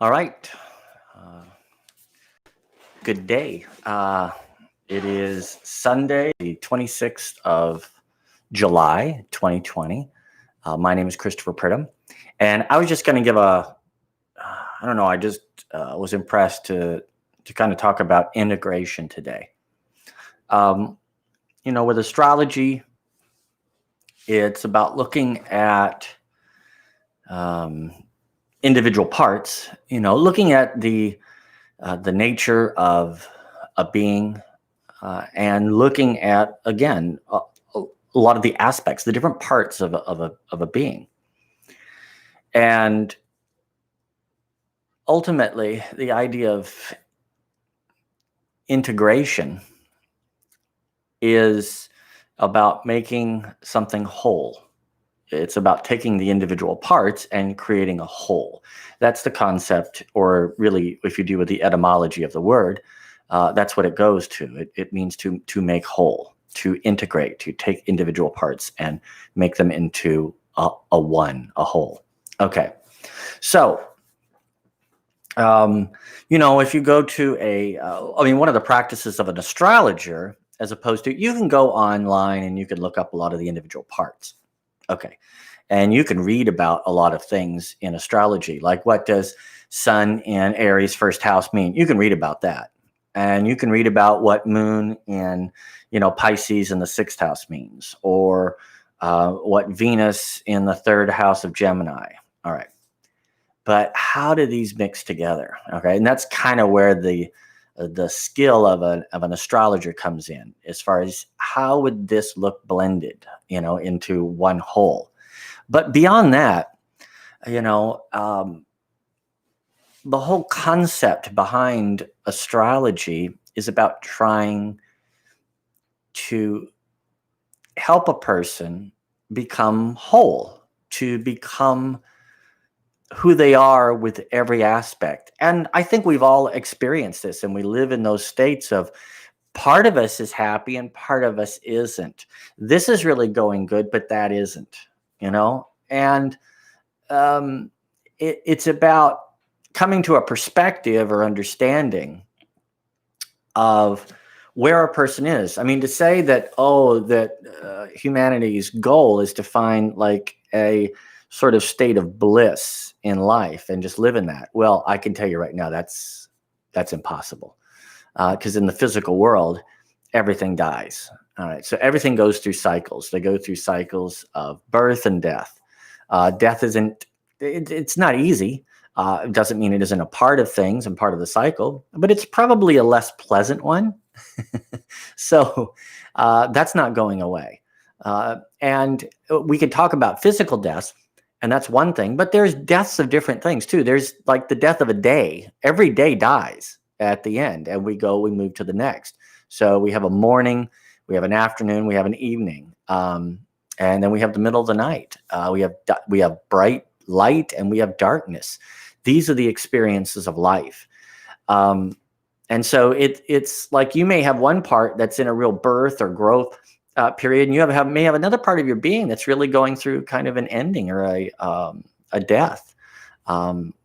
All right. Uh, Good day. It is Sunday, the 26th of July, 2020. My name is Christopher Pridham. And I was just going to give I don't know, I just was impressed to kind of talk about integration today. Um, with astrology, it's about looking at um, individual parts, looking at the nature of a being, and looking at, again, a lot of the aspects, the different parts of a being. And ultimately, the idea of integration is about making something whole. It's about taking the individual parts and creating a whole. That's the concept, or really, if you do with the etymology of the word, that's what it goes to. It means to make whole, to integrate, to take individual parts and make them into a whole. Okay, so if you go to one of the practices of an astrologer, as opposed to, you can go online and you can look up a lot of the individual parts. Okay. And you can read about a lot of things in astrology, like what does Sun in Aries first house mean? You can read about that. And you can read about what Moon in, Pisces in the sixth house means, or what Venus in the third house of Gemini. All right. But how do these mix together? Okay. And that's kind of where the skill of an astrologer comes in, as far as how would this look blended, into one whole. But beyond that, the whole concept behind astrology is about trying to help a person become whole, to become who they are with every aspect. And I think we've all experienced this, and we live in those states of part of us is happy and part of us isn't. This is really going good, but that isn't, and it's about coming to a perspective or understanding of where a person is. I mean, to say that, humanity's goal is to find like a sort of state of bliss in life and just live in that. Well, I can tell you right now, that's impossible. Because in the physical world, everything dies. All right. So everything goes through cycles. They go through cycles of birth and death. Death it's not easy. It doesn't mean it isn't a part of things and part of the cycle, but it's probably a less pleasant one. So that's not going away. And we could talk about physical deaths, and that's one thing, but there's deaths of different things too. There's like the death of a day. Every day dies at the end, and we move to the next. So we have a morning, we have an afternoon, we have an evening, and then we have the middle of the night. We have bright light and we have darkness. These are the experiences of life. And so it's like you may have one part that's in a real birth or growth period, and you may have another part of your being that's really going through kind of an ending or a death.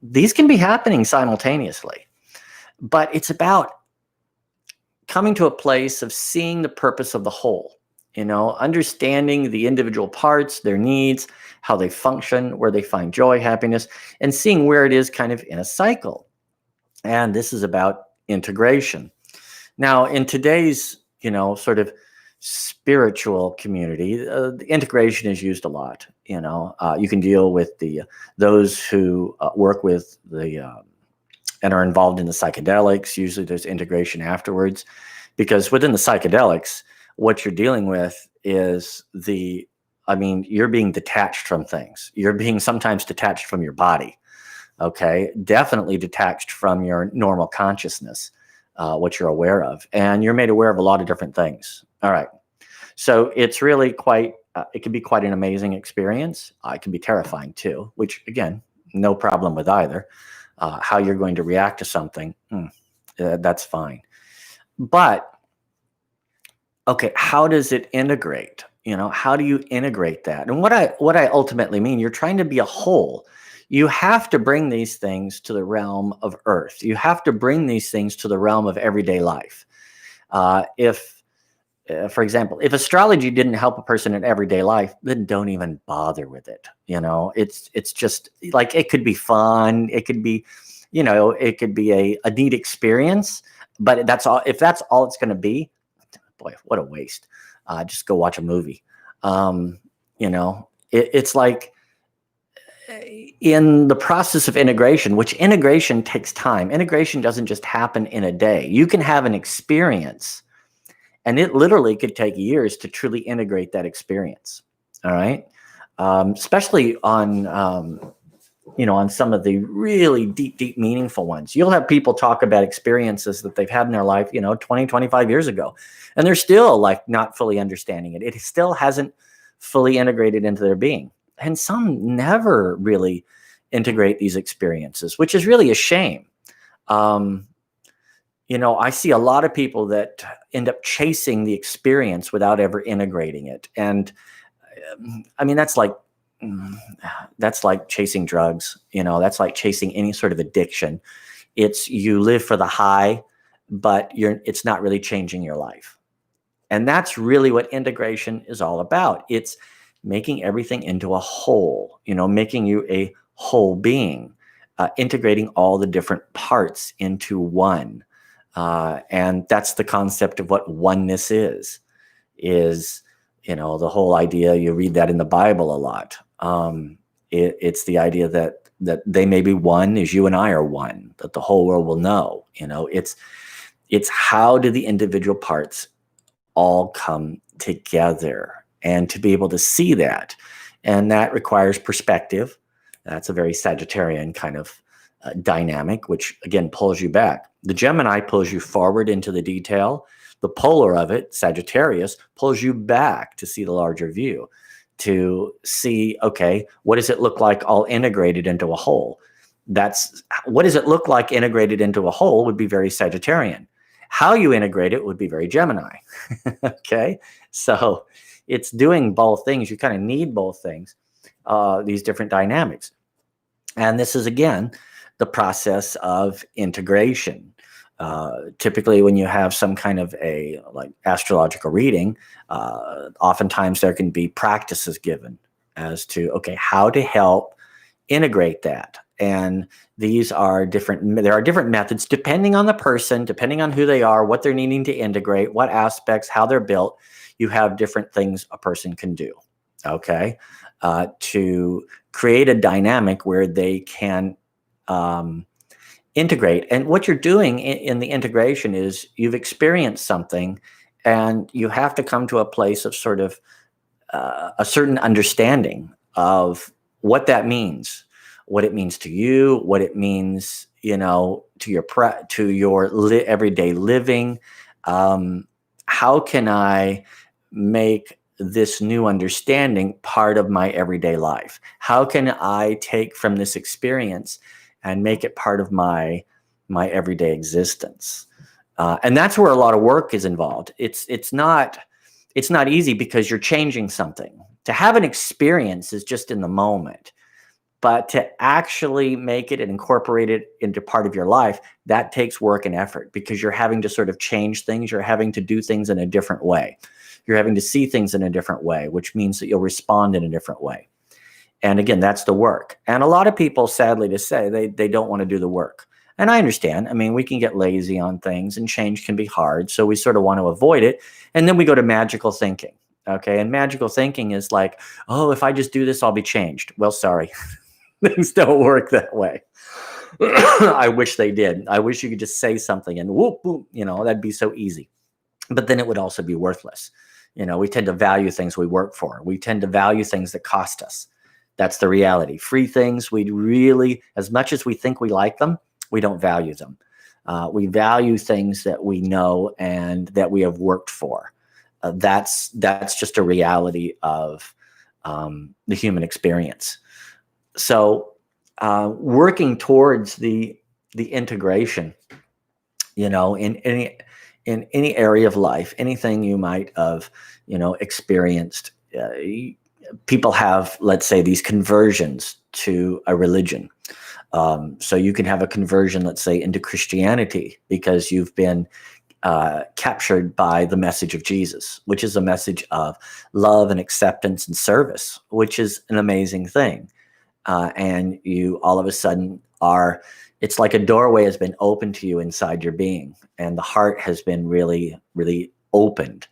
These can be happening simultaneously, but it's about coming to a place of seeing the purpose of the whole, understanding the individual parts, their needs, how they function, where they find joy, happiness, and seeing where it is kind of in a cycle. And this is about integration. Now, in today's, sort of spiritual community, the integration is used a lot. You can deal with those who work with and are involved in the psychedelics. Usually there's integration afterwards, because within the psychedelics, what you're dealing with is you're being detached from things. You're being sometimes detached from your body. Okay. Definitely detached from your normal consciousness, what you're aware of. And you're made aware of a lot of different things. All right. So it's really it can be quite an amazing experience. It can be terrifying too, which again, no problem with either. How you're going to react to something, that's fine. But, okay, how does it integrate? How do you integrate that? And what I ultimately mean, you're trying to be a whole. you have to bring these things to the realm of earth. You have to bring these things to the realm of everyday life. If For example, if astrology didn't help a person in everyday life, then don't even bother with it. It's just like, it could be fun. It could be, it could be a neat experience, but that's all. If that's all it's going to be, boy, what a waste. Just go watch a movie. It's like, in the process of integration, which integration takes time. Integration doesn't just happen in a day. You can have an experience, and it literally could take years to truly integrate that experience. All right. Especially on, on some of the really deep, meaningful ones. You'll have people talk about experiences that they've had in their life, 20, 25 years ago, and they're still like not fully understanding it. It still hasn't fully integrated into their being. And some never really integrate these experiences, which is really a shame. I see a lot of people that end up chasing the experience without ever integrating it. And I mean, that's like chasing drugs, that's like chasing any sort of addiction. You live for the high, but it's not really changing your life. And that's really what integration is all about. It's making everything into a whole, making you a whole being, integrating all the different parts into one. And that's the concept of what oneness is, the whole idea. You read that in the Bible a lot. It's the idea that they may be one as you and I are one, that the whole world will know. It's how do the individual parts all come together, and to be able to see that. And that requires perspective. That's a very Sagittarian kind of dynamic, which again pulls you back. The Gemini pulls you forward into the detail. The polar of it, Sagittarius, pulls you back to see the larger view, to see, okay, what does it look like all integrated into a whole? What does it look like integrated into a whole would be very Sagittarian. How you integrate it would be very Gemini. Okay, so it's doing both things. You kind of need both things, these different dynamics. And this is, again, the process of integration. Typically, when you have some kind of a astrological reading, oftentimes there can be practices given as to, okay, how to help integrate that. And these are different. There are different methods depending on the person, depending on who they are, what they're needing to integrate, what aspects, how they're built. You have different things a person can do, okay, to create a dynamic where they can integrate. And what you're doing in the integration is you've experienced something, and you have to come to a place of sort of a certain understanding of what that means, what it means to you, what it means, to your everyday living. How can I make this new understanding part of my everyday life? How can I take from this experience and make it part of my everyday existence? And that's where a lot of work is involved. It's not easy, because you're changing something. To have an experience is just in the moment, but to actually make it and incorporate it into part of your life, that takes work and effort, because you're having to sort of change things. You're having to do things in a different way. You're having to see things in a different way, which means that you'll respond in a different way. And again, that's the work. And a lot of people, sadly to say, they don't want to do the work. And I understand. I mean, we can get lazy on things, and change can be hard. So we sort of want to avoid it. And then we go to magical thinking. Okay. And magical thinking is like, oh, if I just do this, I'll be changed. Well, sorry. Things don't work that way. I wish they did. I wish you could just say something and whoop, whoop, that'd be so easy. But then it would also be worthless. We tend to value things we work for. We tend to value things that cost us. That's the reality. Free things, we really, as much as we think we like them, we don't value them. We value things that we know and that we have worked for. That's just a reality of the human experience. So working towards the integration, in any area of life, anything you might have, experienced, people have, let's say, these conversions to a religion. So you can have a conversion, let's say, into Christianity because you've been captured by the message of Jesus, which is a message of love and acceptance and service, which is an amazing thing. And you all of a sudden are, it's like a doorway has been opened to you inside your being, and the heart has been really, really opened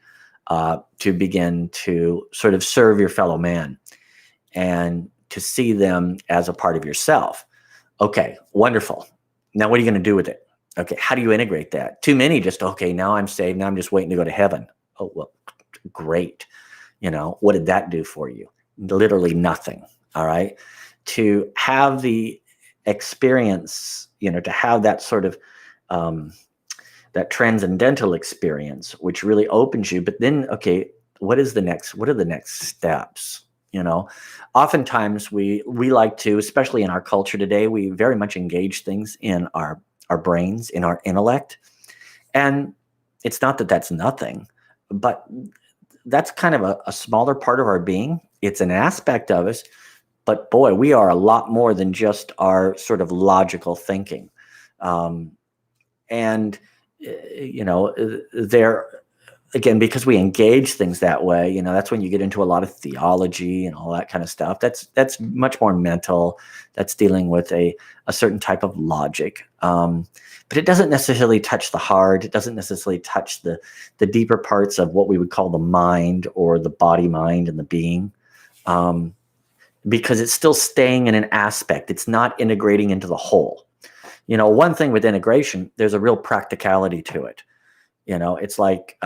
to begin to sort of serve your fellow man and to see them as a part of yourself. Okay, wonderful. Now, what are you going to do with it? Okay, how do you integrate that? Too many just, okay, now I'm saved. Now I'm just waiting to go to heaven. Oh, well, great. What did that do for you? Literally nothing. All right. To have the experience, to have that sort of that transcendental experience, which really opens you. But then, okay, what are the next steps? Oftentimes we like to, especially in our culture today, we very much engage things in our brains, in our intellect. And it's not that that's nothing, but that's kind of a smaller part of our being. It's an aspect of us, but boy, we are a lot more than just our sort of logical thinking. There, again, because we engage things that way, that's when you get into a lot of theology and all that kind of stuff. That's much more mental. That's dealing with a certain type of logic. But it doesn't necessarily touch the heart. It doesn't necessarily touch the deeper parts of what we would call the mind or the body, mind, and the being, because it's still staying in an aspect. It's not integrating into the whole. One thing with integration, there's a real practicality to it. It's like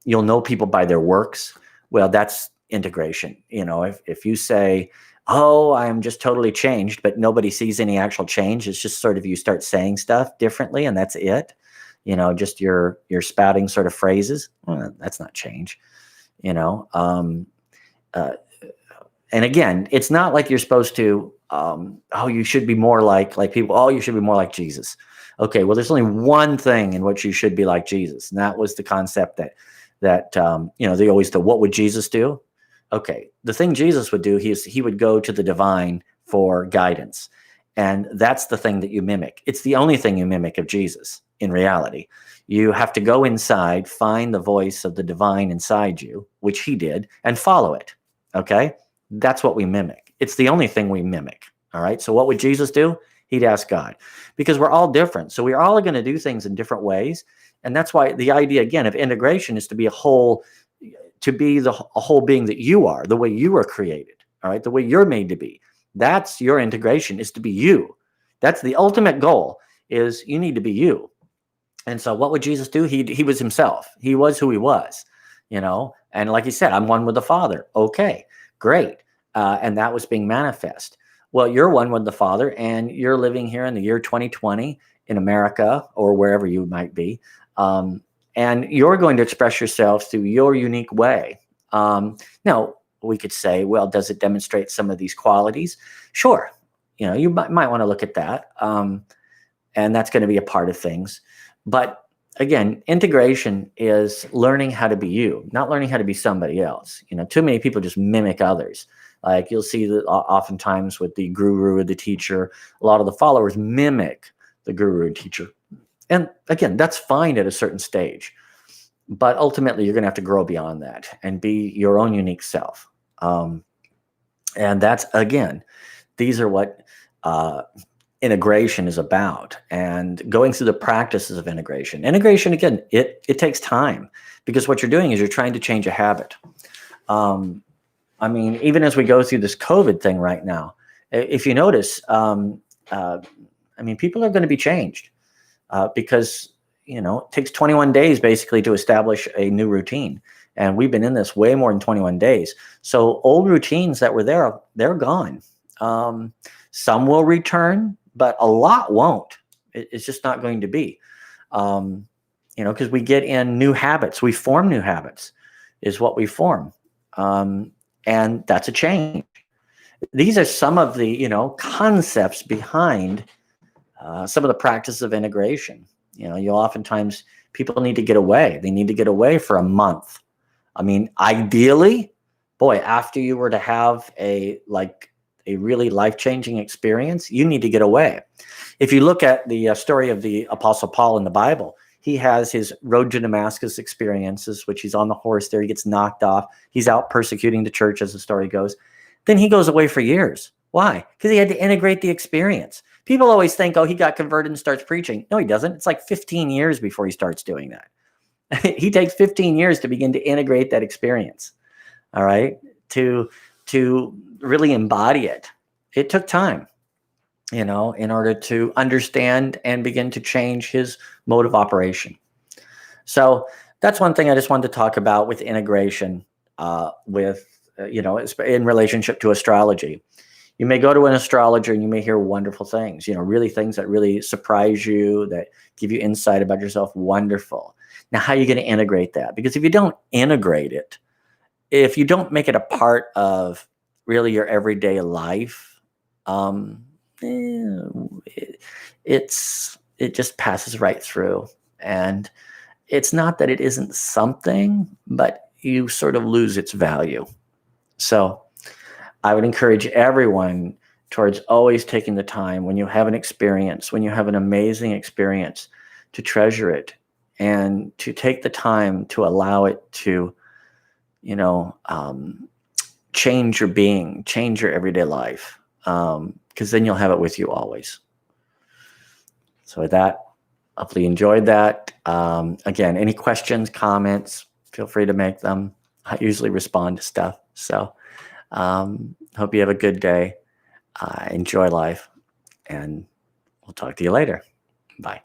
you'll know people by their works. Well, that's integration. If you say, oh, I'm just totally changed, but nobody sees any actual change, it's just sort of you start saying stuff differently and that's it. Just your spouting sort of phrases. Well, that's not change. And again, it's not like you're supposed to, you should be more like people. Oh, you should be more like Jesus. Okay, well, there's only one thing in which you should be like Jesus, and that was the concept that they always do. What would Jesus do? Okay, the thing Jesus would do, he would go to the divine for guidance, and that's the thing that you mimic. It's the only thing you mimic of Jesus. In reality, you have to go inside, find the voice of the divine inside you, which he did, and follow it. Okay, that's what we mimic. It's the only thing we mimic. All right. So what would Jesus do? He'd ask God, because we're all different. So we're all going to do things in different ways. And that's why the idea, again, of integration is to be a whole being that you are, the way you were created. All right. The way you're made to be. That's your integration, is to be you. That's the ultimate goal, is you need to be you. And so what would Jesus do? He was himself. He was who he was, and like he said, I'm one with the Father. Okay, great. And that was being manifest. Well, you're one with the Father, and you're living here in the year 2020 in America or wherever you might be. And you're going to express yourself through your unique way. Now, we could say, well, does it demonstrate some of these qualities? Sure. You might want to look at that. And that's going to be a part of things. But again, integration is learning how to be you, not learning how to be somebody else. Too many people just mimic others. Like you'll see that oftentimes with the guru or the teacher, a lot of the followers mimic the guru and teacher. And again, that's fine at a certain stage. But ultimately, you're going to have to grow beyond that and be your own unique self. And that's, again, these are what integration is about, and going through the practices of integration. Integration, again, it takes time, because what you're doing is you're trying to change a habit. Even as we go through this COVID thing right now, if you notice, people are going to be changed because, it takes 21 days basically to establish a new routine. And we've been in this way more than 21 days. So old routines that were there, they're gone. Some will return, but a lot won't. It's just not going to be, because we get in new habits. We form new habits is what we form. And that's a change. These are some of the, concepts behind some of the practices of integration. You'll oftentimes, people need to get away. They need to get away for a month. Ideally, boy, after you were to have a really life-changing experience, you need to get away. If you look at the story of the Apostle Paul in the Bible, he has his road to Damascus experiences, which he's on the horse there. He gets knocked off. He's out persecuting the church, as the story goes. Then he goes away for years. Why? Because he had to integrate the experience. People always think, oh, he got converted and starts preaching. No, he doesn't. It's like 15 years before he starts doing that. He takes 15 years to begin to integrate that experience. All right. To really embody it. It took time, in order to understand and begin to change his mode of operation. So that's one thing I just wanted to talk about with integration, in relationship to astrology. You may go to an astrologer and you may hear wonderful things, really things that really surprise you, that give you insight about yourself. Wonderful. Now, how are you going to integrate that? Because if you don't integrate it, if you don't make it a part of really your everyday life, it just passes right through. And it's not that it isn't something, but you sort of lose its value. So I would encourage everyone towards always taking the time when you have an experience, when you have an amazing experience, to treasure it and to take the time to allow it to, change your being, change your everyday life, because then you'll have it with you always. So with that, hopefully you enjoyed that. Again, any questions, comments, feel free to make them. I usually respond to stuff. So hope you have a good day. Enjoy life, and we'll talk to you later. Bye.